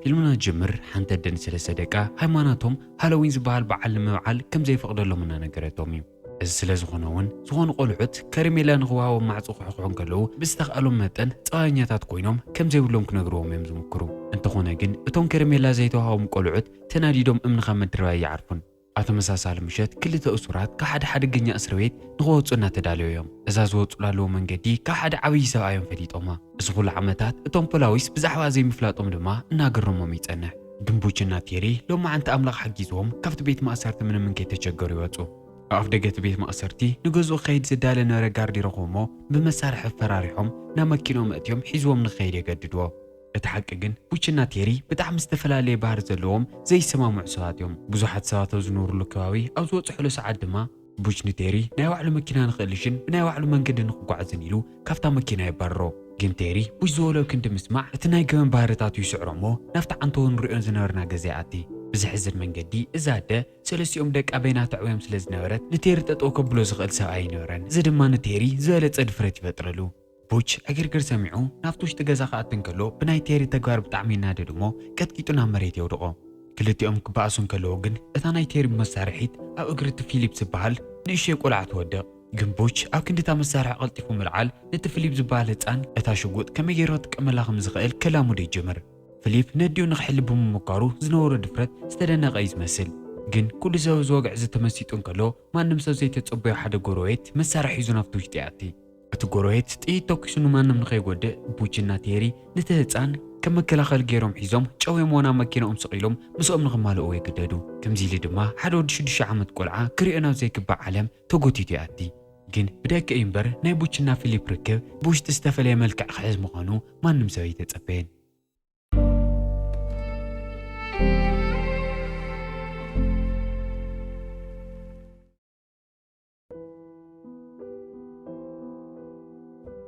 فيلمنا جمر حانت الدن سلسة دقا هايماناتهم هالوين زبال بعال مبعال كم زي فقد الله منا نقرأتهم إذ سلازغونون زغون قلعت كريميلا نغواو مع صححون كلو بستغقلوا متن تاينياتات كوينهم كم زي ولهم كنقروهم يمزمكرو انت خونا جن اتون كريميلا زيتوهاهم قلعت تناديدهم امن خامد رواي يعرفون أتمساسال مشت كل تأسرات كحد جنيا أسرويت نغوت صنع تداليو يوم إذا زوت لالو من جدي كحد عويسة أيام فريد أما زغول عمتات اتون بلاويس بزحوا زي مفلات دما ناقرهم ميت جنبوجنا تيري لو ما أنت أملاق حجيزهم كفت بيت ما أسرت من كي تشجري واتو أفدقت بيت ما أسرتي نجوزو خيد زدال نورا جاردي رغومو بمسارح فراريهم نامكينو مأتيهم حيزوهم من خير يجددوا اتحققن بوچنا تيري بتاع مستفلالي بحر زلوم زي سما معصواتهم بزحت ساعات زنور لكواوي أو زوت حلو ساعات دما بوچن تيري ناي وعلو مكينا نخلشن بناي وعلو منقد نخقعزن يلو كافتا مكينا يبرو جن تيري بوش زولو كنت مسمع اتناي قوان بحرتاتو يسعرمو نفتح عنطو نرئون زنورنا قزياتي بزحزن منقدي إزاده سلس يوم دك أبينا تعويم سلز نورت نتيري تتوكو بلو زغل ساعي نورن زدما نتيري زالت صدفرت يفترلو بوش أجر سمعوا نفتوش تجازا خاطن كلو بناي تيري تجار بتعمين نادي دمو كتكيتونا مريت يودقو كلتي أم كباسون كلوجن أثناء تيري مسارحيت أو أجرت فيليب زبال نيشي يقول عتودق جن بوش أو كنت تعمل مسارح قلتي فم العال نت فيليب زبال تان أتاشوجود كم يجرت كمل لهم زغال كلامه دي جمر فيليب نديو نحل بهم مقارو زنور دفرت استدنا غيز مسل جن كل زوج وقع زت مسيتون كلو ما نمسو زي تتصبي حدا جرويت مسارح يزون نفتوش تياتي أتقولت تي توكسونو ما نمنخي ود بوجنا تيري نتهزان كم كلاخل جيروم حيزوم جوي مونا مكينة سقيلهم مسؤوم نغمالو أوي قدادو كم زيلي دما حدود شدش عمد قلعة كريئنا زي كبع علم توقوتي تياتي جن بداك إيمبر ناي بوجنا فيليب ركب بوش تستفل ملكع خيز مغانو ما نمسوي تتصبين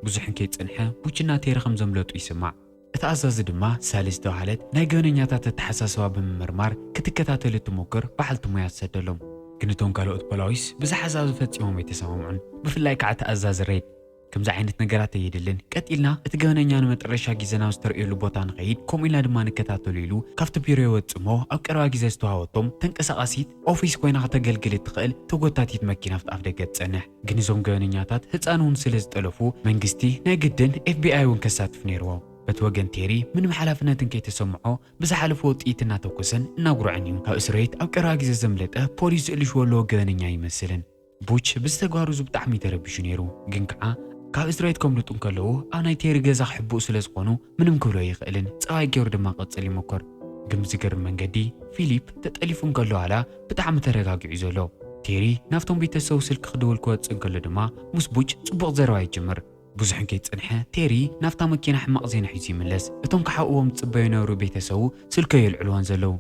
بزحن كي تصنحه بوچنا تيري خم زملوطو يسمع اتعزاز دما سالس توحالت ناي غونኛታት ተሓሳስባ ብምርማር ክትከታተሉ ትሞክር በሓልቲ ሙያ ተሰደሎም ግንቶም ካልኦት ፖላዊስ ብዝሓሳብ ዝፈጽሞም የተሰማምዑን ብፍላይ ከዓ ተኣዛዝ ሬድ ከምዚ ዓይነት ነገራት የድልን ቀጢልና እቲ ገበነኛ ንመጨረሻ ግዜና ዝተርእየሉ ቦታ ንኸይድ ከምኡኢልና ድማ ንከታተሉ ኢሉ ካብቲ ቢሮ ይወጽሞ ኣብ ቀረባ ግዜ ዝተዋወቶም ተንቀሳቃሲት ኦፊስ ኮይና ከተገልግል ትኽእል ተጎታቲት መኪና ፍጣፍ ደገ ትጸንሕ ግን እዞም ገበነኛታት ህፃን እውን ስለ ዝጠለፉ መንግስቲ ናይ ግድን FBI እውን ከሳትፍ ነይርዎ በቲ ወገን ቴሪ ምንም ሓላፍነትን ከይተሰምዖ ብዝሓለፈ ውጥኢት እናተኮሰን እናጉርዐን እዩ ካብ እስር ቤት ኣብ ቀረባ ግዜ ዘምለጠ ፖሊስ ዝእልሽወሎ ገበነኛ ይመስልን ቡች ብዝተጓሩ ብጣዕሚ ተረቢሹ ነይሩ ግን ከዓ ካብ እስራኤል ከምልጡን ከለዉ ኣብ ናይ ቴሪ ገዛ ክሕቡእ ስለ ዝኾኑ ምንም ክብሎ ይኽእልን ፀባይ ገይሩ ድማ ቀፅል ይሞክር ግን ብዝገርም መንገዲ ፊሊፕ ተጠሊፉን ከሎ ዋላ ብጣዕሚ ተረጋጊዑ እዩ ዘሎ ቴሪ ናብቶም ቤተሰቡ ስልኪ ክድውል ክወፅእ ከሎ ድማ ምስ ቡች ፅቡቕ ዘረባ ይጅምር ብዙሕን ከይፀንሐ ቴሪ ናብታ መኪና ሕማቕ ዜና ሒዙ ይምለስ እቶም ክሓብዎም ዝፅበዩ ነብሩ ቤተሰቡ ስልከ የልዕልዋን ዘለዉ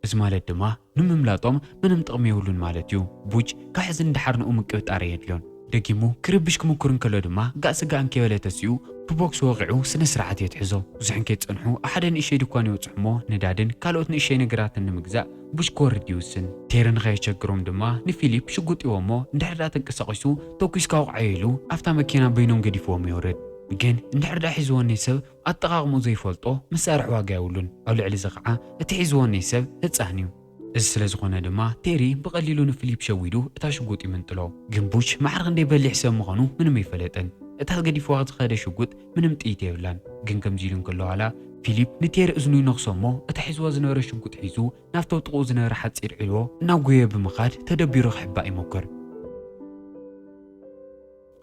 እዚ ማለት ድማ ንምምላጦም ምንም ጥቕሚ የብሉን ማለት እዩ ቡች ካብ ሕዚ እንድሓር ንኡ ምቅብጣር የድልዮን ደጊሙ ክርብሽ ክምኩርን ከሎ ድማ ጋስጋን ከበለ ተሲኡ ብቦክስ ወቂዑ ስነ ስርዓት የትሕዞ ብዙሕን ከይፀንሑ ኣብ ሓደ ንእሽተይ ድኳን ይወፅሑ እሞ ነዳድን ካልኦት ንእሽተይ ነገራትን ንምግዛእ ቡሽ ክወርድ ይውስን ቴሪ ንኸየቸግሮም ድማ ንፊሊፕ ሽጉጥ ይዎ እሞ እንድሕር ዳ ተንቀሳቒሱ ተኩስካ ውቕዓዮ ኢሉ ኣብታ መኪና በይኖም ገዲፍዎም ይወርድ ግን እንድሕር ዳ ሒዝዎኒ ሰብ ኣጠቓቕሙ ዘይፈልጦ መሳርሒ ዋጋ የብሉን ኣብ ልዕሊ እዚ ከዓ እቲ ሒዝዎኒ ሰብ ህፃን እዩ እዚ ስለ ዝኾነ ድማ ቴሪ ብቐሊሉ ንፊሊፕ ሸዊዱ እታ ሽጉጥ ይምንጥሎ ግን ቡች ማዕርኽ እንደይበሊሕ ሰብ ምዃኑ ምንም ኣይፈለጠን እታ ገዲፍዋ ዝኸደ ሽጉጥ ምንም ጥይት የብላን ግን ከምዚ ኢሉ እንከሎ ዋላ ፊሊፕ ንቴሪ እዝኑ ይነኽሶ እሞ እታ ሒዝዋ ዝነበረ ሽጉጥ ሒዙ ናብቲ ኣብ ጥቕኡ ዝነበረ ሓፂር ዒልዎ እናጎየ ብምኻድ ተደቢሩ ክሕባእ ይሞክር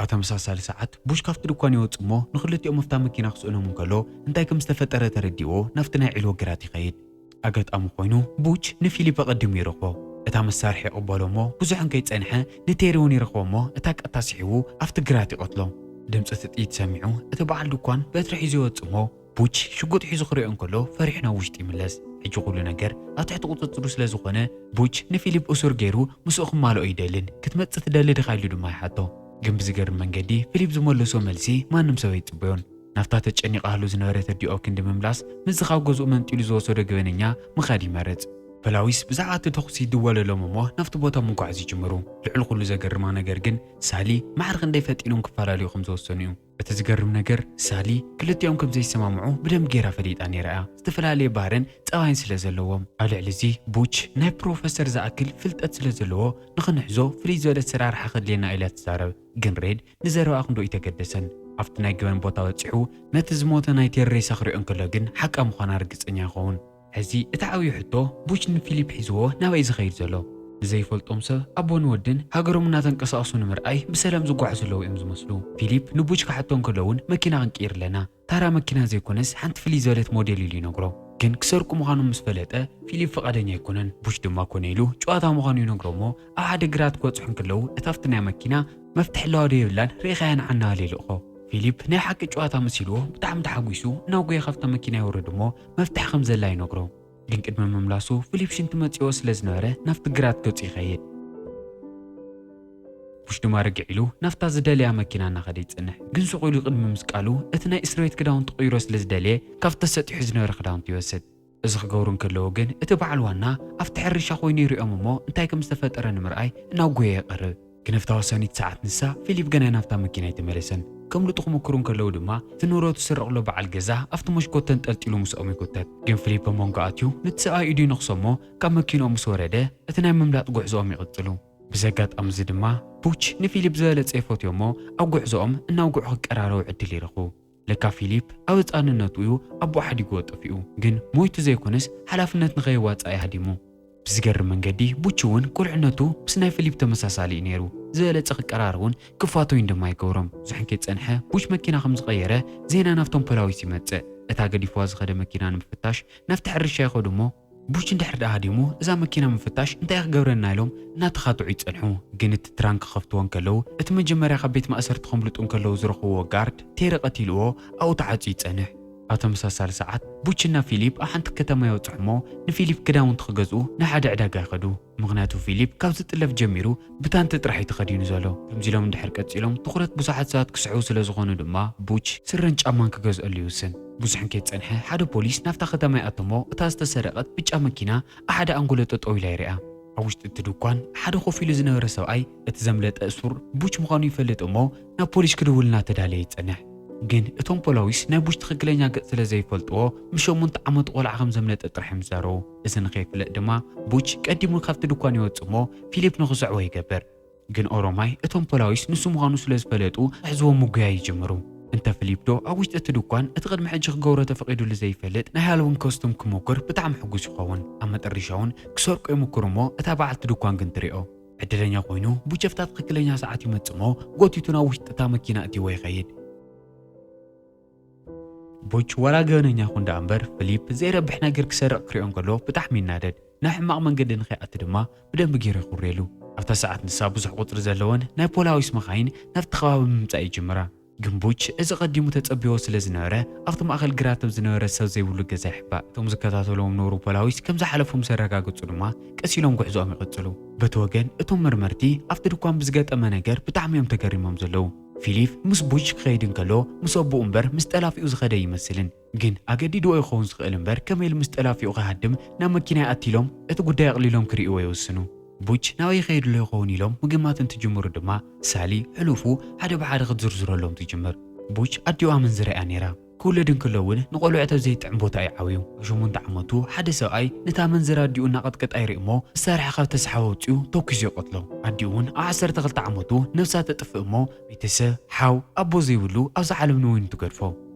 ኣብ ተመሳሳሊ ሰዓት ቡሽ ካብቲ ድኳን ይወፅእ እሞ ንኽልቲኦም ኣብታ መኪና ክስእኖም እንከሎ እንታይ ከም ዝተፈጠረ ተረዲእዎ ናብቲ ናይ ዒልዎ ግራት ይኸይድ ኣጋጣሚ ኮይኑ ቡች ንፊሊፕ ቀዲሙ ይረኽቦ እታ መሳርሒ ይቕበሎ እሞ ብዙሕን ከይፀንሐ ንቴሪ እውን ይረኽቦ እሞ እታ ቀጥታ ስሒቡ ኣብቲ ግራት ይቐትሎ ድምፂ እቲ ጥይት ሰሚዑ እቲ በዓል ድኳን በትሪ ሒዙ ይወፅእ እሞ ቡች ሽጉጥ ሒዙ ክሪኦ እንከሎ ፈሪሕ ናብ ውሽጢ ይምለስ ሕጂ ኩሉ ነገር ኣብ ትሕቲ ቁፅፅሩ ስለ ዝኾነ ቡች ንፊሊፕ እሱር ገይሩ ምስኡ ክማልኦ ይደልን ክትመፅእ ትደሊ ዲኻ ኢሉ ድማ ይሓቶ ግን ብዝገርም መንገዲ ፊሊፕ ዝመለሶ መልሲ ማንም ሰብ ኣይፅበዮን ናፍታ ተጨኒቓሉ ዝነበረ ተዲኦ ክንዲ ምምላስ ምዝ ካብ ገዝኡ መንጢሉ ዝወሰዶ ገበነኛ ምኻድ ይመረፅ ፖላዊስ ብዛዕባ እቲ ተኹሲ ይድወለሎም እሞ ናብቲ ቦታ ምጓዓዝ ይጅምሩ ልዕሊ ኩሉ ዘገርማ ነገር ግን ሳሊ ማዕርኽ እንደይ ፈጢኖም ክፈላለዩ ከም ዝወሰኑ እዩ እቲ ዝገርም ነገር ሳሊ ክልቲኦም ከም ዘይሰማምዑ ብደንብ ጌራ ፈሊጣ ነይራ ዝተፈላለየ ባህርን ጸባይን ስለ ዘለዎም ኣብ ልዕሊ እዚ ቡች ናይ ፕሮፌሰር ዝኣክል ፍልጠት ስለ ዘለዎ ንኽንሕዞ ፍልይ ዝበለ ኣሰራርሓ ከድልየና ኢላ ትዛረብ ግን ሬድ ንዘረባ ክንዶ ይተገደሰን ኣብቲ ናይ ገበን ቦታ በፂሑ ነቲ ዝሞተ ናይ ቴሬሳ ክሪኦ እንከሎ ግን ሓቃ ምዃና ርግፀኛ ይኸውን ሕዚ እቲ ዓብዪ ሕቶ ቡች ንፊሊፕ ሒዝዎ ናበይ ዝኸይድ ዘሎ ብዘይፈልጦም ሰብ ኣቦን ወድን ሃገሮም እናተንቀሳቐሱ ንምርኣይ ብሰላም ዝጓዓዙ ዘለዉ እዮም ዝመስሉ ፊሊፕ ንቡች ክሓቶ እንከለውን መኪና ክንቅይር ኣለና ታራ መኪና ዘይኮነስ ሓንቲ ፍልይ ዝበለት ሞዴል ኢሉ ይነግሮ ግን ክሰርቁ ምዃኑ ምስ ፈለጠ ፊሊፕ ፈቃደኛ ኣይኮነን ቡች ድማ ኮነ ኢሉ ጨዋታ ምዃኑ ይነግሮ እሞ ኣብ ሓደ ግራት ክበፅሑ እንከለዉ እታ ኣብቲ ናይ መኪና መፍትሒ ለዋዶ የብላን ርኢኻያን ዓና ሃልይልእኾ ፊሊፕ ናይ ሓቂ ጨዋታ መሲልዎ ብጣዕሚ ተሓጒሱ እናጉየ ካብታ መኪና ይወርድ እሞ መፍትሒ ከም ዘላ ይነግሮ ግን ቅድሚ ምምላሱ ፊሊፕ ሽንቲ መፂኦ ስለ ዝነበረ ናብቲ ግራት ገፁ ይኸይድ ቡሽ ድማ ርግዕ ኢሉ ናፍታ ዝደልያ መኪና እናኸደ ይፅንሕ ግን ስቑ ኢሉ ቅድሚ ምስቃሉ እቲ ናይ እስረቤት ክዳውንቲ ቅይሮ ስለ ዝደልየ ካብቲ ተሰጢሑ ዝነበረ ክዳውንቲ ይወስድ እዚ ክገብሩ እንከለዎ ግን እቲ በዓል ዋና ኣብቲ ሕርሻ ኮይኑ ይሪኦም እሞ እንታይ ከም ዝተፈጠረ ንምርኣይ እናጉየ ይቐርብ ግን ኣብታ ወሰኒት ሰዓት ንሳ ፊሊፕ ገና ናብታ መኪና ይተመለሰን ከምልጡ ክምክሩ እንከለዉ ድማ እቲ ንብረቱ ዝስረቕሎ በዓል ገዛ ኣብቲ መስኮት ተንጠልጢሉ ምስኦም ይጉተት ግን ፊሊፕ መንጎ ኣትዩ ነቲ ሰብኣይ ኢዱ ንኽሰሞ ካብ መኪንኦም ምስ ወረደ እቲ ናይ ምምላጥ ጉዕዞኦም ይቕፅሉ ብዘጋጣሚ እዚ ድማ ቡች ንፊሊፕ ዝበለፀ ይፈትዮ እሞ ኣብ ጉዕዞኦም እናውግዑ ክቀራረቡ ዕድል ይረኽቡ ለካ ፊሊፕ ኣብ ህፃንነቱ እዩ ኣቦ ሓዲጉ ጠፊኡ ግን ሞይቱ ዘይኮነስ ሓላፍነት ንኸይዋፃእ ይሃዲሙ ብዝገርም መንገዲ ቡች እውን ቁልዕነቱ ምስ ናይ ፊሊፕ ተመሳሳሊ እዩ ነይሩ ዝበለፀ ክቀራረቡን ክፋቶይን ድማ ይገብሮም ዝሕንከ ፀንሐ ቡች መኪና ከም ዝቐየረ ዜና ናብቶም ፖላዊስ ይመፅእ እታ ገዲፍዋ ዝኸደ መኪና ንምፍታሽ ናብቲ ሕርሻ ይኸዱ እሞ ቡች እንድሕር ዳ ሃዲሙ እዛ መኪና ምፍታሽ እንታይ ክገብረና ኢሎም እናተኻትዑ ይፀንሑ ግን እቲ ትራንክ ከፍትዎ እንከለዉ እቲ መጀመርያ ካብ ቤት ማእሰርቲ ከምልጡ እንከለዉ ዝረኽብዎ ጋርድ ቴረቐት ኢልዎ ኣብኡ ተዓፅዩ ይፀንሕ ኣብ ተመሳሳሊ ሰዓት ቡችና ፊሊፕ ኣብ ሓንቲ ከተማ ይወፅሑ እሞ ንፊሊፕ ክዳውንቲ ክገዝኡ ናይ ሓደ ዕዳጋ ይኸዱ ምክንያቱ ፊሊፕ ካብ ዝጥለፍ ጀሚሩ ብታንቲ ጥራሕ ተኸዲኑ ዘሎ ከምዚ ኢሎም እንድሕር ቀፂሎም ትኩረት ብዙሓት ሰባት ክስዕቡ ስለ ዝኾኑ ድማ ቡች ስረን ጫማን ክገዝአሉ ይውስን ብዙሕ ከይፀንሐ ሓደ ፖሊስ ናፍታ ከተማ ይኣቱ እሞ እታ ዝተሰረቐት ብጫ መኪና ኣብ ሓደ ኣንጎሎ ጠጠው ኢላ ይርአ ኣብ ውሽጢ እቲ ድኳን ሓደ ኮፍ ኢሉ ዝነበረ ሰብኣይ እቲ ዘምለጠ እሱር ቡች ምዃኑ ይፈልጥ እሞ ናብ ፖሊስ ክድውል እናተዳለየ ይፀንሕ ግን እቶም ፖላዊስ ናይ ቡች ትክክለኛ ገጽ ስለ ዘይፈልጥዎ ም8 ዓመት ቆልዓ ከም ዘምለጠ ጥርሖም ይዛረቡ እዚ ንኸይፍለጥ ድማ ቡች ቀዲሙ ካብቲ ድኳን ይወፅእ እሞ ፊሊፕ ንኽስዕቦ ይገብር ግን ኦሮማይ እቶም ፖላዊስ ንሱ ምዃኑ ስለ ዝፈለጡ ሕዝቦም ምጉያ ይጅምሩ እንተ ፊሊፕ ዶ ኣብ ውሽጢ እቲ ድኳን እቲ ቅድሚ ሕጂ ክገብሮ ተፈቒዱሉ ዘይፈልጥ ናይ ሃሎዊን ኮስቱም ክሞክር ብጣዕሚ ሕጉስ ይኸውን ኣብ መጨረሻ እውን ክሰርቆ ይምክሩ እሞ እታ በዓልቲ ድኳን ግን ትሪኦ ዕድለኛ ኮይኑ ቡች ኣብታ ትክክለኛ ሰዓት ይመጽእ እሞ ጎቲቱ ናብ ውሽጢ እታ መኪና እትይዎ ይኸይድ ቡች ወላ ገበነኛ ይኹን ዳ እምበር ፊሊፕ ዘይረብሕ ነገር ክሰርቕ ክሪኦ እንከሎ ብጣዕሚ ይናደድ ናይ ሕማቕ መንገዲ ንኸይኣቱ ድማ ብደንቢ ገይሩ ይኹርየሉ ኣብታ ሰዓት ንሳ ብዙሕ ቁፅሪ ዘለወን ናይ ፖላዊስ መኻይን ናብቲ ከባቢ ምምፃእ ይጅምራ ግን ቡች እዚ ቀዲሙ ተፀቢዎ ስለ ዝነበረ ኣብቲ ማእኸል ግራትብ ዝነበረ ሰብ ዘይብሉ ገዛ ይሕባእ እቶም ዝከታተልዎም ነበሩ ፖላዊስ ከም ዝሓለፎም ዘረጋግፁ ድማ ቀሲሎም ጉዕዞኦም ይቕፅሉ በቲ ወገን እቶም መርመርቲ ኣብቲ ድኳን ብዝገጠመ ነገር ብጣዕሚ እዮም ተገሪሞም ዘለዉ ፊሊፕ ምስ ቡች ክኸይድ እንከሎ ምስ ኣቦኡ እምበር ምስ ጠላፊኡ ዝኸደ ይመስልን ግን ኣገዲድዎ ይኸውን ዝኽእል እምበር ከመይ ኢሉ ምስ ጠላፊኡ ከሃድም ናብ መኪና ይኣቲሎም እቲ ጉዳይ ኣቕሊሎም ክሪእዎ ይወስኑ ቡች ናበይ ይኸይድሎ ይኸውን ኢሎም ምግማት እንትጅምሩ ድማ ሳሊ ሕሉፉ ሓደ ብሓደ ክትዝርዝረሎም ትጅምር ቡች ኣዲኡ ኣመንዝረያ ነይራ ክውለድ እንከሎ እውን ንቆልዑ ኣብ ዘይጥዕም ቦታ ይዓብዩ 8 ዓመቱ ሓደ ሰብኣይ ነታ መንዝራ ኣዲኡ እናቐጥቀጣ ይርኢ እሞ መሳርሒ ካብ ተሰሓበ ወፂኡ ተኪሱ ይቆትሎ ኣዲኡ እውን ኣብ 12 ዓመቱ ነብሳ ተጥፍእ እሞ ቤተሰብ ሓው ኣቦ ዘይብሉ ኣብዛ ዓለም ንወይኑ ትገድፎ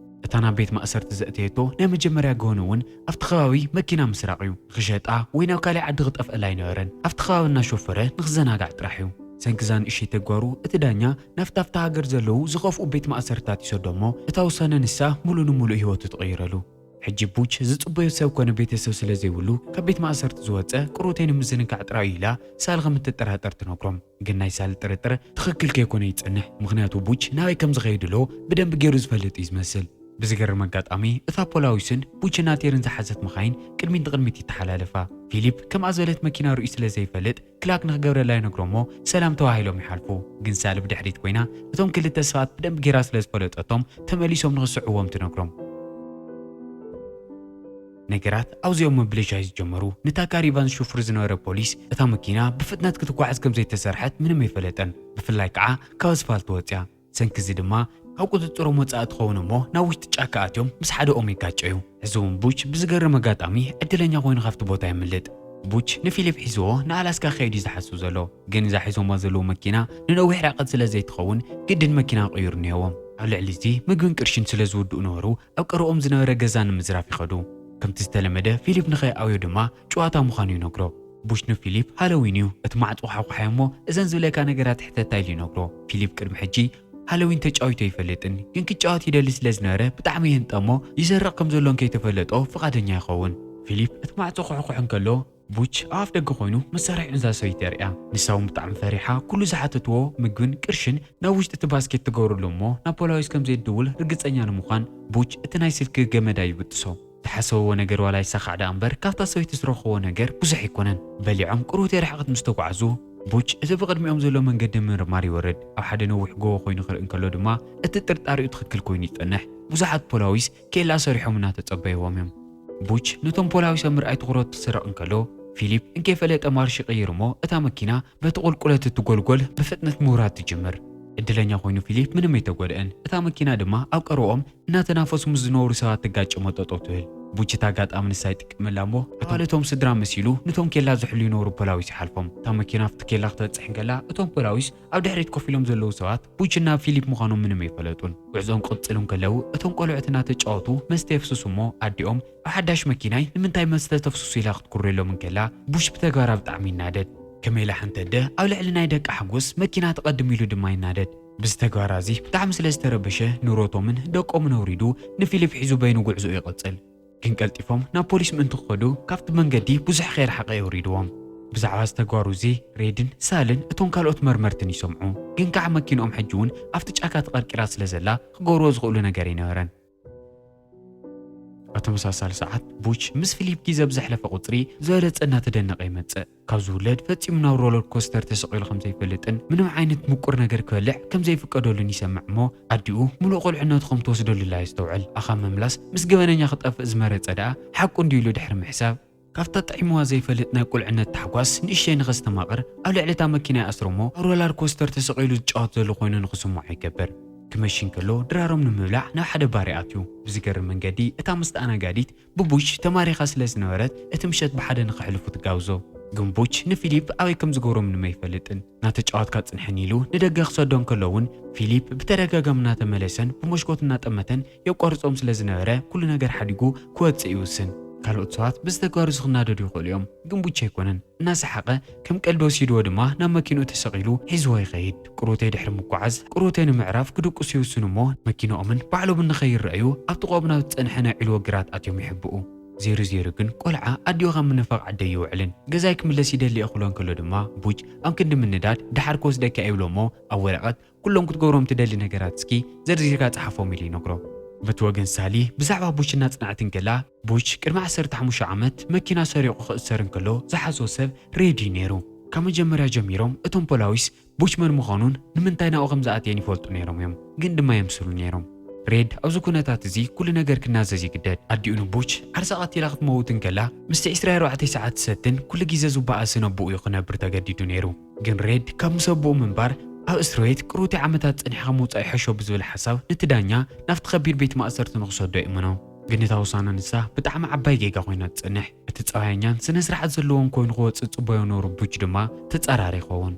እታ ናብ ቤት ማእሰርቲ ዘእተየቶ ናይ መጀመርያ ገሆኑ እውን ኣብቲ ከባቢ መኪና ምስራቅ እዩ ንክሸጣ ወይ ናብ ካሊእ ዓዲ ክጠፍአላ ኣይነበረን ኣብቲ ከባቢ እናሾፈረ ንክዘናጋዕ ጥራሕ እዩ ሰንክዛን እሺ ተጓሩ እቲ ዳኛ ናፍታፍታ ሃገር ዘለዉ ዝኸፍኡ ቤት ማእሰርታት ይሰዶ እሞ እታ ውሳነ ንሳ ሙሉእ ንሙሉእ ህይወቱ ትቐይረሉ ሕጂ ቡች ዝፅበዮ ሰብ ኮነ ቤተሰብ ስለ ዘይብሉ ካብ ቤት ማእሰርቲ ዝወፀ ቅሩተይ ንምዝንጋዕ ጥራዩ ኢላ ሳል ከም እትጠራጠር ትነግሮም ግን ናይ ሳል ጥርጥር ትኽክል ከይኮነ ይፅንሕ ምክንያቱ ቡች ናበይ ከም ዝኸይድሎ ብደንቢ ገይሩ ዝፈልጥ እዩ ዝመስል ብዝገርም ኣጋጣሚ እታ ፖላዊስን ቡችና ቴርን ዝሓዘት መኻይን ቅድሚት ንቅድሚት ይተሓላለፋ ፊሊፕ ከምኣ ዝበለት መኪና ርእዩ ስለ ዘይፈልጥ ክላክ ንክገብረላ ይነግሮ እሞ ሰላም ተባሂሎም ይሓልፉ ግን ሳሊ ብድሕሪት ኮይና እቶም ክልተ ሰባት ብደንቢ ጌራ ስለ ዝፈለጠቶም ተመሊሶም ንክስዕዎም ትነግሮም ነገራት ኣብዚኦም ምብልሻይ ዝጀመሩ ነታ ካሪቫን ዝሽፍር ዝነበረ ፖሊስ እታ መኪና ብፍጥነት ክትጓዓዝ ከም ዘይተሰርሐት ምንም ኣይፈለጠን ብፍላይ ከዓ ካብ ኣስፋልት ወፅያ ሰንኪ እዚ ድማ ኣብ ቁጥጥሮም ወጻኢ ትኸውን እሞ ናብ ውሽጢ ጫካ ኣትዮም ምስ ሓደ ኦም ይጋጨዩ። እዚ እውን ቡች ብዝገርም ኣጋጣሚ ዕድለኛ ኮይኑ ካብቲ ቦታ ይምልጥ። ቡች ንፊሊፕ ሒዝዎ ንኣላስካ ከይዱ ዝሓስብ ዘሎ ግን እዛ ሒዞሞ ዘለዉ መኪና ንነዊሕ ርሕቀት ስለ ዘይትኸውን ግድን መኪና ቅይሩ ነይዎም። ኣብ ልዕሊ እዚ ምግብን ቅርሽን ስለ ዝውድኡ ነበሩ ኣብ ቀረኦም ዝነበረ ገዛ ንምዝራፍ ይኸዱ። ከምቲ ዝተለመደ ፊሊፕ ንኸይኣውዮ ድማ ጨዋታ ምዃኑ ይነግሮ። ቡች ንፊሊፕ ሃሎዊን እዩ እቲ ማዕፆ ሓቑሓ እሞ እዘን ዝብለካ ነገራት ሕተታ ኢሉ ይነግሮ። ፊሊፕ ቅድሚ ሕጂ ሃሎዊን ተጫዊቱ ኣይፈልጥን ግን ክጫወት ይደሊ ስለ ዝነበረ ብጣዕሚ የንጠሞ ይሰርቕ ከም ዘሎን ከይተፈለጦ ፍቓደኛ ይኸውን። ፊሊፕ እቲ ማዕፆ ክሕኩሕ እንከሎ ቡች ኣብ ኣፍ ደገ ኮይኑ መሳርሒ ዑንዛ ሰበይቲ የርእያ። ንሳ እውን ብጣዕሚ ፈሪሓ ኩሉ ዝሓተትዎ ምግብን ቅርሽን ናብ ውሽጢ እቲ ባስኬት ትገብረሉ እሞ ናብ ፖላዊስ ከም ዘይድውል ርግፀኛ ንምዃን ቡች እቲ ናይ ስልኪ ገመዳ ይብጥሶ። ዝሓሰብዎ ነገር ዋላ ይሳኻዕ ዳ እምበር ካብታ ሰበይቲ ዝረኽቦ ነገር ብዙሕ ኣይኮነን። በሊዖም ቅሩብ ርሕቀት ምስ ተጓዓዙ ቡች እቲ ብቅድሚኦም ዘሎ መንገዲ ምርማር ይወርድ። ኣብ ሓደ ነዊሕ ጎቦ ኮይኑ ክርኢ እንከሎ ድማ እቲ ጥርጣሪኡ ትኽክል ኮይኑ ይጸንሕ። ብዙሓት ፖላዊስ ኬላ ሰሪሖም እናተጸበይዎም እዮም። ቡች ነቶም ፖላዊስ ኣብ ምርኣይ ትኹረት ትስረቕ እንከሎ ፊሊፕ እንከይፈለጠ ማርሽ ይቕይር እሞ እታ መኪና በቲ ቁልቁለት እትጎልጎል ብፍጥነት ምውራድ ትጅምር። ዕድለኛ ኮይኑ ፊሊፕ ምንም ኣይተጎድአን። እታ መኪና ድማ ኣብ ቀረኦም እናተናፈሱ ምስ ዝነበሩ ሰባት ትጋጭ መጠጦ ትብል። ቡች እታ ኣጋጣሚ ንሳ ይጥቀመላ እሞ ኣባለቶም ስድራ መሲሉ ነቶም ኬላ ዝሕሉ ይነበሩ ፖላዊስ ይሓልፎም። እታ መኪና ኣብቲ ኬላ ክትበፅሕ እንከላ እቶም ፖላዊስ ኣብ ድሕሪት ኮፍ ኢሎም ዘለዉ ሰባት ቡችና ፊሊፕ ምዃኖም ምንም ኣይፈለጡን። ጉዕዞኦም ቅፅሉ እንከለዉ እቶም ቆልዑት እናተጫወቱ መስተ የፍስሱ እሞ ኣዲኦም ኣብ ሓዳሽ መኪናይ ንምንታይ መስተ ተፍስሱ ኢላ ክትኩርሎም እንከላ ቡች ብተግባራ ብጣዕሚ ይናደድ። ከመይላ ሓንቲ ኣደ ኣብ ልዕሊ ናይ ደቂ ሓጎስ መኪና ትቐድም ኢሉ ድማ ይናደድ። ብዝተግባራ እዚ ብጣዕሚ ስለ ዝተረበሸ ንሮቶምን ደቆምን ኣውሪዱ ንፊሊፕ ሒዙ በይኑ ጉዕዞ ይቕፅል። ግን ቀልጢፎም ናብ ፖሊስ ምእንቲ ክኸዱ ካብቲ መንገዲ ብዙሕ ከይረሓቐ የውሪድዎም። ብዛዕባ ዝተግባሩ እዚ ሬድን ሳልን እቶም ካልኦት መርመርትን ይሰምዑ። ግን ከዓ መኪንኦም ሕጂ እውን ኣብቲ ጫካ ተቐርቂራ ስለ ዘላ ክገብርዎ ዝኽእሉ ነገር ኣይነበረን። ኣብ ተመሳሳሊ ሰዓት ቡች ምስ ፊሊፕ ግዜ ብዘሕለፈ ቁፅሪ ዝበለፀ እናተደነቐ ይመፅእ። ካብ ዝውለድ ፈፂሙ ናብ ሮለር ኮስተር ተሰቂሉ ከም ዘይፈልጥን ምንም ዓይነት ምቁር ነገር ክበልዕ ከም ዘይፍቀደሉን ይሰምዕ እሞ ኣዲኡ ሙሉእ ቁልዕነቱ ከም ተወስደሉላ ይስተውዕል። ኣኻ ምምላስ ምስ ገበነኛ ክጠፍእ ዝመረፀ ደኣ ሓቁ እንዲኢሉ ድሕሪ ምሕሳብ ካብታ ጣዕሙዋ ዘይፈልጥ ናይ ቁልዕነት ታሕጓስ ንእሽተይ ንኸስተማቕር ኣብ ልዕሊ እታ መኪና ይኣስሮ እሞ ኣብ ሮለር ኮስተር ተሰቂሉ ዝጫወት ዘሎ ኮይኑ ንኽስምዖ ይገብር። ክመሽን ከሎ ድራሮም ንምብላዕ ናብ ሓደ ባር ኣትዩ። ብዝገርም መንገዲ እታ መስተኣናጋዲት ብቡች ተማሪኻ ስለ ዝነበረት እቲ ምሸት ብሓደ ንኸሕልፉ ትጋብዞ። ግን ቡች ንፊሊፕ ኣበይ ከም ዝገብሮ ምንም ኣይፈልጥን። ናተጫወትካ ጽንሐኒ ኢሉ ንደገ ክሰዶ እንከሎ እውን ፊሊፕ ብተደጋጋሚ እናተመለሰን ብመስኮት እናጠመተን የቋርጾም ስለ ዝነበረ ኩሉ ነገር ሓዲጉ ክወፅእ ይውስን። ካልኦት ሰባት ብዝተግባሩ ዝኽናደዱ ይኽእሉ እዮም ግን ቡች ኣይኮነን። እናሰሓቐ ከም ቀልዲ ወሲድዎ ድማ ናብ መኪንኡ ተሰቒሉ ሒዝዎ ይኸይድ። ቅሩተይ ድሕሪ ምጓዓዝ ቅሩተይ ንምዕራፍ ክድቁስ ይውስኑ እሞ መኪንኦምን ባዕሎምን ንኸይረአዩ ኣብ ጥቖም ናብ ዝጸንሐ ናይ ዒልዎ ግራት ኣትዮም ይሕብኡ። ዜሩ ግን ቆልዓ ኣዲኡ ካብ ምንፋቕ ዓደ ይውዕልን ገዛይ ክምለስ ይደሊ እኽሎ እንከሎ ድማ ቡች ኣብ ክንዲ ምንዳድ ድሓር ክወስደካ ይብሎ እሞ ኣብ ወረቐት ኩሎም ክትገብሮም ትደሊ ነገራት እስኪ ዘርዚርካ ጸሓፎም ኢሉ ይነግሮ። በቲ ወገን ሳሊ ብዛዕባ ቡችና ጽናዕትን ገላ ቡች ቅድሚ 15 ዓመት መኪና ሰሪቑ ክእሰር እንከሎ ዝሓዞ ሰብ ሬዲ ነይሩ። ካብ መጀመርያ ጀሚሮም እቶም ፖላዊስ ቡች መን ምዃኑን ንምንታይ ናብኡ ከም ዝኣትየን ይፈልጡ ነይሮም እዮም ግን ድማ የምስሉ ነይሮም። ሬድ ኣብዚ ኩነታት እዚ ኩሉ ነገር ክናዘዝ ይግደድ። ኣዲኡ ንቡች ዓርሳ ቀቲላ ክትመውት እንከላ ምስቲ 24 ሰዓት ሰትን ኩሉ ግዜ ዝባኣስ ነብኡ ክነብር ተገዲዱ ነይሩ። ግን ሬድ ካብ ምሰብኡ ምንባር ኣብ እስራኤል ቅሩተይ ዓመታት ፀኒሕካ ምውፃእ ይሕሾ ብዝብል ሓሳብ ነቲ ዳኛ ናብቲ ከቢድ ቤት ማእሰርቲ ንክሰዶ ይእምኖ። ግን እታ ውሳነ ንሳ ብጣዕሚ ዓባይ ጌጋ ኮይና ትፅንሕ። እቲ ፀባያኛን ስነ ስርዓት ዘለዎን ኮይኑ ክወፅእ ፅበዮ ነሩ ቡች ድማ ተፃራሪ ይኸውን።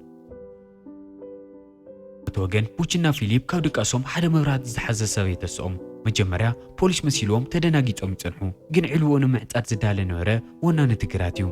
እቲ ወገን ቡችና ፊሊፕ ካብ ድቃሶም ሓደ መብራህቲ ዝሓዘ ሰብ የተስኦም። መጀመርያ ፖሊስ መሲልዎም ተደናጊፆም ይፀንሑ። ግን ዕልውኡ ንምዕፃድ ዝዳለ ነበረ ወናኒ እቲ ግራት እዩ።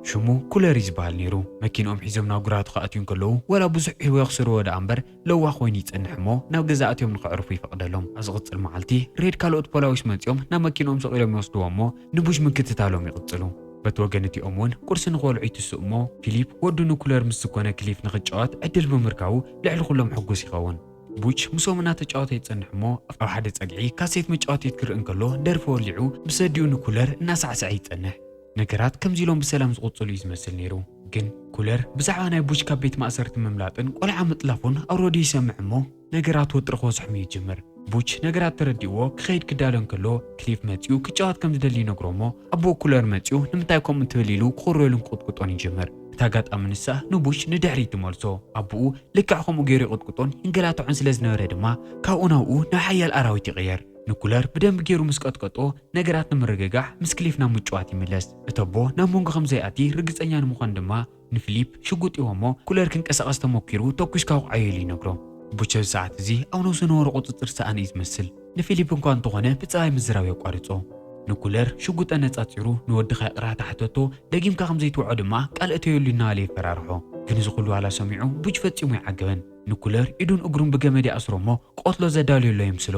ሽሙ ኩለር ዝበሃል ነይሩ። መኪንኦም ሒዞም ናብ ግራቱ ከኣትዩ እንከለዉ ወላ ብዙሕ ዕልዎ ክስርዎ ዳ እምበር ለዋሕ ኮይኑ ይፀንሕ እሞ ናብ ገዛ ኣትዮም ንክዕርፉ ይፈቅደሎም። ኣብ ዝቕፅል መዓልቲ ሬድ ካልኦት ፖላዊስ መፂኦም ናብ መኪኖም ሰቂሎም ይወስድዎ እሞ ንቡች ምክትታሎም ይቕፅሉ። በቲ ወገን እቲኦም እውን ቁርሲ ንክበልዑ ይትስኡ እሞ ፊሊፕ ወዱ ንኩለር ምስ ዝኮነ ክሊፍ ንክጫወት ዕድል ብምርካቡ ልዕሊ ኩሎም ሕጉስ ይኸውን። ቡች ምሶም እናተጫወተ ይፀንሕ እሞ ኣብ ሓደ ፀግዒ ካሴት መጫወቲት ክርኢ እንከሎ ደርፊ ወሊዑ ብሰዲኡ ንኩለር እናሳዕሰዐ ይፀንሕ። ነገራት ከምዚ ኢሎም ብሰላም ዝቕፅሉ እዩ ዝመስል ነይሩ። ግን ኩለር ብዛዕባ ናይ ቡች ካብ ቤት ማእሰርቲ ምምላጥን ቆልዓ ምጥላፉን ኣውረዱ ይሰምዕ እሞ ነገራት ወጥሪ ክበዝሖም ይጅምር። ቡች ነገራት ተረዲዎ ክኸይድ ክዳለን ከሎ ክሊፍ መጽዩ ክጫወት ከም ዝደሊ ነግሮሞ አቦ ኩለር መጽዩ ንምንታይ ከም ትበሊሉ ክሮልን ቁጥቁጦን ይጀመር ታጋጣም ንሳ ንቡች ንድሕሪት ትመልሶ አቡኡ ልክዕ ከምኡ ገይሩ ቁጥቁጦን ይንገላትዖን ስለዝነበረ ድማ ካብኡ ናብኡ ናብ ሓያል አራዊት ይቕየር ንኩለር ብደንብ ገይሩ ምስ ቀጥቀጦ ነገራት ንምርግጋሕ ምስ ክሊፍ ናብ ምጭዋት ይምለስ እተቦ ናብ መንጎ ከም ዘይኣቲ ርግፀኛ ንምዃን ድማ ንፊሊፕ ሽጉጥ ይዎሞ ኩለር ክንቀሳቐስ ተሞኪሩ ተኩስ ካውዓዩ ኢሉ ይነግሮ ቡች ኣብ ሰዓት እዚ ኣብ ነብሱ ዝነበረ ቁፅፅር ሰኣን እዩ ዝመስል ንፊሊፕ እንኳ እንተኾነ ብፀባይ ምዝራብ የቋርፆ ንኩለር ሽጉጠ ነፃፂሩ ንወዲ ኸይቕራ ታሕተቶ ደጊምካ ከምዘይትውዖ ድማ ቃልእተየሉ እናበለ ይፈራርሖ ግን እዚ ኩሉ ዋላ ሰሚዑ ቡች ፈፂሙ ይዓገበን ንኩለር ኢዱን እግሩን ብገመድ ኣስሮሞ ቆትሎ ዘዳልየሎ ይምስሎ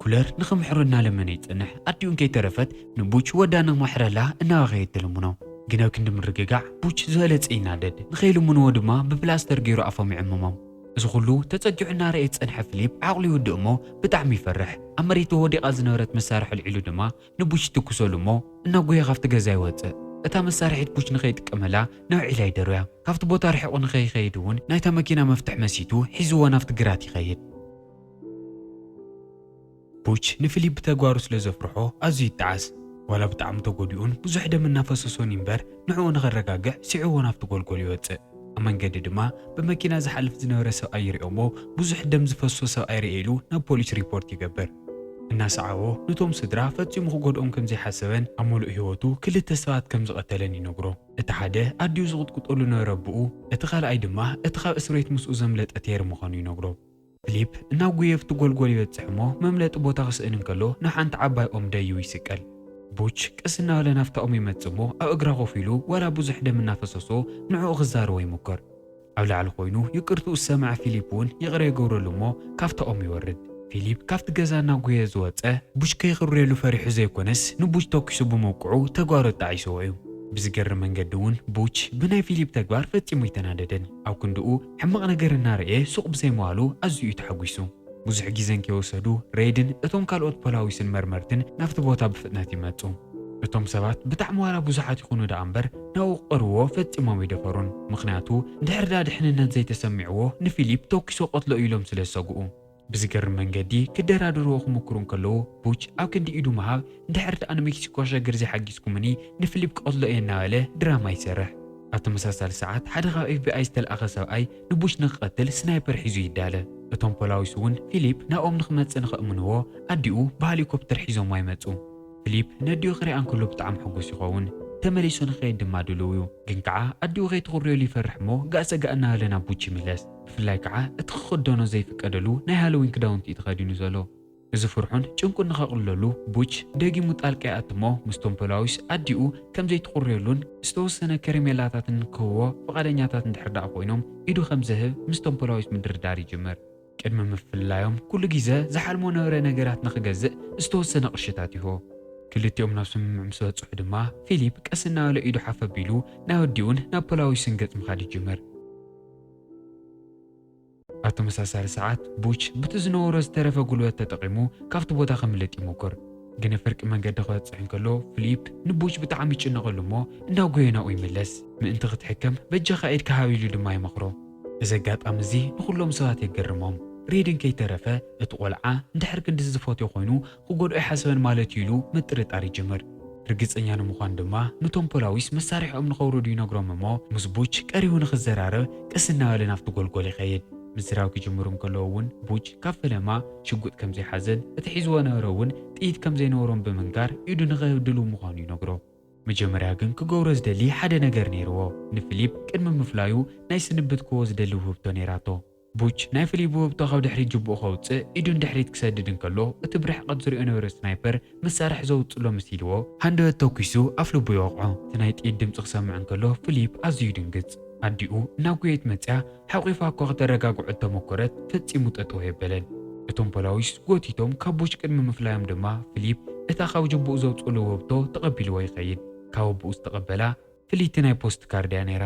ኩለር ንኽምሕሩ እናለመነ ይፅንሕ ኣዲኡን ከይተረፈት ንቡች ወዳ ንኽመሕረላ እናበኸየ ትልሙኖ ግን ኣብ ክንዲ ምርግጋዕ ቡች ዝበለፀ ይናደድ ንኸይልሙንዎ ድማ ብፕላስተር ገይሩ ኣፎም ይዕምሞም እዚ ኩሉ ተፀጊዑ እናረአየ ዝፀንሐ ፊሊፕ ዓቕሉ ይውድእ እሞ ብጣዕሚ ይፈርሕ ኣብ መሬቱ ወዲቓ ዝነበረት መሳርሒ ልዒሉ ድማ ንቡች ትኩሰሉ እሞ እናጎየ ካብቲ ገዛ ይወፅእ እታ መሳርሒት ቡች ንኸይጥቀመላ ናብ ዒላ ይደርያ ካብቲ ቦታ ርሒቑ ንኸይኸይድ እውን ናይታ መኪና መፍትሕ መሲቱ ሒዝዎ ናብቲ ግራት ይኸይድ ቡች ንፊሊፕ ተጓሩ ስለ ዘፍርሖ ኣዝዩ ይጠዓስ ዋላ ብጣዕሚ ተጎዲኡን ብዙሕ ደም እናፈሰሶን እምበር ንዕኡ ንኸረጋግዕ ሲዕዎ ናብቲ ጎልጎል ይወፅእ ኣብ መንገዲ ድማ ብመኪና ዝሓልፍ ዝነበረ ሰብኣይ ይሪኦሞ ብዙሕ ደም ዝፈሶ ሰብኣይ ርኢሉ ናብ ፖሊስ ሪፖርት ይገብር እናሰዓቦ ነቶም ስድራ ፈፂሙ ክጎድኦም ከም ዘይሓሰበን ኣብ ሙሉእ ህይወቱ ክልተ ሰባት ከም ዝቐተለን ይነግሮ እቲ ሓደ ኣዲኡ ዝቕጥቅጠሉ ነበረ ኣቦኡ እቲ ካልኣይ ድማ እቲ ካብ እስር ቤት ምስኡ ዘምለጠ ቴር ምዃኑ ይነግሮ ፊሊፕ እናብ ጉየፍቲ ጎልጎል ይበፅሕ እሞ መምለጢ ቦታ ክስእን እንከሎ ንሓንቲ ዓባይ ኦም ደይቡ ይስቀል ቡች ቀስ እናበለ ናብታ ኦም ይመጽእ እሞ ኣብ እግራ ኮፍ ኢሉ ዋላ ብዙሕ ደም እናፈሰሶ ንዕኡ ክዛረቦ ይሙከር ኣብ ላዕሊ ኮይኑ ይቅርትኡ ዝሰምዐ ፊሊፕ እውን ይቕረ ይገብረሉ እሞ ካብታ ኦም ይወርድ ፊሊፕ ካብቲ ገዛ እናብ ጉየ ዝወፀ ቡች ከይኽብረሉ ፈሪሑ ዘይኮነስ ንቡች ተኪሱ ብምውቅዑ ተጓሮ ጣዒስዎ እዩ ብዝገርም መንገዲ እውን ቡች ብናይ ፊሊፕ ተግባር ፈፂሙ ይተናደደን ኣብ ክንድኡ ሕማቕ ነገር እናርአየ ሱቕ ብዘይመዋሉ ኣዝዩ እዩ ተሓጒሱ ብዙሕ ግዜን ከይወሰዱ ሬድን እቶም ካልኦት ፖላዊስን መርመርትን ናብቲ ቦታ ብፍጥነት ይመፁ እቶም ሰባት ብጣዕሚ ዋላ ብዙሓት ይኹኑ ዳ እምበር ናብኡ ቀርብዎ ፈፂሞም ይደፈሩን ምክንያቱ እንድሕር ዳ ድሕንነት ዘይተሰሚዕዎ ንፊሊፕ ተኪሶ ቆትሎ ኢሎም ስለ ዝሰግኡ ብዝገርም መንገዲ ክደራደርዎ ክምክሩ እንከለዉ ቡች ኣብ ክንዲ ኢዱ መሃብ እንድሕር ዳ ንሜክሲኮ ሸገር ዘይሓጊዝኩምኒ ንፊሊፕ ቆትሎ እየ እናበለ ድራማ ይሰርሕ ኣብ ተመሳሳሊ ሰዓት ሓደ ካብ ኤፍቢኣይ ዝተለኣኸ ሰብኣይ ንቡች ንክቐትል ስናይፐር ሒዙ ይዳለ እቶም ፖላዊስ እውን ፊሊፕ ናብኦም ንክመፅእ ንኽእምንዎ ኣዲኡ ብሄሊኮፕተር ሒዞሞ ይመፁ ፊሊፕ ነዲኡ ክሪኣ እንከሎ ብጣዕሚ ሕጉስ ይኸውን ተመሊሱ ንኸይድ ድማ ድልው እዩ ግን ከዓ ኣዲኡ ከይትኽርየሉ ይፈርሕ እሞ ጋእሰጋእ እናበለ ናብ ቡች ይምለስ ብፍላይ ከዓ እቲ ክኽደኖ ዘይፍቀደሉ ናይ ሃሎዊን ክዳውንቲ እዩ ተኸዲኑ ዘሎ እዚ ፍርሑን ጭንቁን ንኸቕልለሉ ቡች ደጊሙ ጣልቃ ይኣት እሞ ምስቶም ፖላዊስ ኣዲኡ ከም ዘይትኽርየሉን ዝተወሰነ ከረሜላታትን ክህቦ ፈቓደኛታት እንድሕር ዳኣ ኮይኖም ኢዱ ከም ዝህብ ምስቶም ፖላዊስ ምድርዳር ይጅመር ቅድሚ ምፍላዮም ኩሉ ግዜ ዝሓልሞ ነበረ ነገራት ንኽገዝእ ዝተወሰነ ቅርሽታት ይህቦ ክልቲኦም ናብ ስምምዕ ምስ በፅሑ ድማ ፊሊፕ ቀስ እናበለ ኢዱ ሓፍ ኣቢሉ ናይ ወዲኡን ናብ ፖላዊስን ገፅ ምኻድ ይጅመር ኣብ ተመሳሳሊ ሰዓት ቡች በቲ ዝነበሮ ዝተረፈ ጉልበት ተጠቒሙ ካብቲ ቦታ ከምልጥ ይሞክር ግን ፍርቂ መንገዲ ክበፅሕ እንከሎ ፊሊፕ ንቡች ብጣዕሚ ይጭነቐሉ እሞ እናብ ጎየናኡ ይምለስ ምእንቲ ክትሕከም በጀኻ ኢድካ ሃቢሉ ድማ ይመኽሮ እዚ ኣጋጣሚ እዚ ንኩሎም ሰባት የገርሞም ሬድን ከይተረፈ እቲ ቆልዓ እንድሕር ክንዲ ዝፈትዮ ኮይኑ ክጎድኦ ይሓስበን ማለት ኢሉ ምጥርጣር ይጅምር ርግፀኛ ንምዃን ድማ ነቶም ፖላዊስ መሳርሒኦም ንኸውርዱ ይነግሮም እሞ ምስ ቡች ቀሪቡ ንኽዘራረብ ቀስ እናበለ ናብቲ ጎልጎል ይኸይድ ምዝራብ ክጅምሩ እንከለዉ እውን ቡች ካብ ፈለማ ሽጉጥ ከም ዘይሓዘን እቲ ሒዝዎ ነበረ እውን ጥይት ከም ዘይነበሮም ብምንጋር ኢዱ ንኸብድሉ ምዃኑ ይነግሮ መጀመርያ ግን ክገብሮ ዝደሊ ሓደ ነገር ነይርዎ ንፊሊፕ ቅድሚ ምፍላዩ ናይ ስንብት ክህቦ ዝደሊ ውህብቶ ነይራቶ ቡች ናይ ፊሊፕ ውህብቶ ካብ ድሕሪት ጅቡእ ከውፅእ ኢዱን ድሕሪት ክሰድድ እንከሎ እቲ ብርሕቐት ዝሪኦ ነበረ ስናይፐር መሳርሒ ዘውፅሎ መሲልዎ ሃንደበት ተኪሱ ኣፍ ልቡ ይወቕዖ እቲ ናይ ጥይት ድምፂ ክሰምዕ እንከሎ ፊሊፕ ኣዝዩ ይድንግፅ ኣዲኡ ናብ ጉየት መፅያ ሓቂፋ እኳ ከተረጋግዖ ተሞከረት ፈፂሙ ጠጠው የበለን እቶም ፖላዊስ ጎቲቶም ካብ ቡች ቅድሚ ምፍላዮም ድማ ፊሊፕ እታ ካብ ጅቡእ ዘውፅሎ ውህብቶ ተቐቢልዎ ይኸይድ ካብ ኣቦኡ ዝተቐበላ ፍልይቲ ናይ ፖስት ካርድያ ነይራ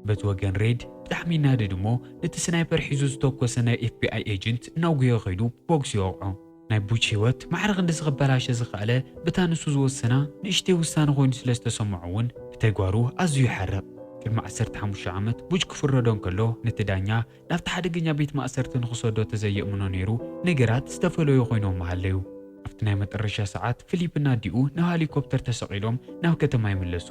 በቲ ወገን ሬድ ብጣዕሚ ይናደድ እሞ ነቲ ስናይፐር ሒዙ ዝተኮሰ ናይ ኤፍቢኣይ ኤጀንት እናብ ጉዮ ኸይዱ ቦክስ ይወቕዖ ናይ ቡች ህይወት ማዕረ ክንዲ ዝኽበላሸ ዝኽኣለ ብታ ንሱ ዝወሰና ንእሽተይ ውሳነ ኮይኑ ስለ ዝተሰምዖ እውን ብተግባሩ ኣዝዩ ይሓርቕ ቅድሚ 15 ዓመት ቡጅ ክፍረዶን ከሎ ነቲ ዳኛ ናብቲ ሓደገኛ ቤት ማእሰርቲ ንኽሰዶ ተዘየእምኖ ነይሩ ነገራት ዝተፈለዩ ኮይኖም መሃለዩ ኣብቲ ናይ መጨረሻ ሰዓት ፊሊፕና ዲኡ ናብ ሄሊኮፕተር ተሰቂሎም ናብ ከተማ ይምለሱ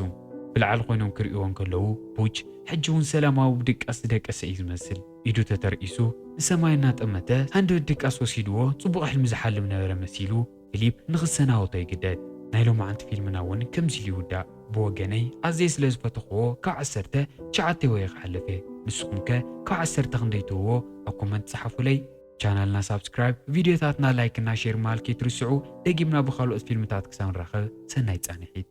ብልዓል ኮይኖም ክሪእዎን ከለዉ ቡጅ ሕጂ እውን ሰላማዊ ብድቃስ ዝደቀሰ እዩ ዝመስል ኢዱ ተተርኢሱ ንሰማይ እናጠመተ ሃንዲ ድቃስ ወሲድዎ ጽቡቕ ሕልሚ ዝሓልም ነበረ መሲሉ ፊሊፕ ንኽሰናወቶ ይግደድ ናይ ሎማዓንቲ ፊልምና እውን ከምዚ ኢሉ ይውዳእ ብወገነይ ኣዝየ ስለ ዝፈተኽዎ ካብ 10 9 ወይ ክሓልፍ ንስኹም ከ ካብ 10 ክንደይ ትህብዎ ኣብ ኮመንት ጸሓፉለይ ቻናልና ሳብስክራይብ ቪድዮታትና ላይክ እና ሼር ማልክ ይትርስዑ ደጊምና ብኻልኦት ፊልምታት ክሳብ ንራኸብ ሰናይ ጻንሒት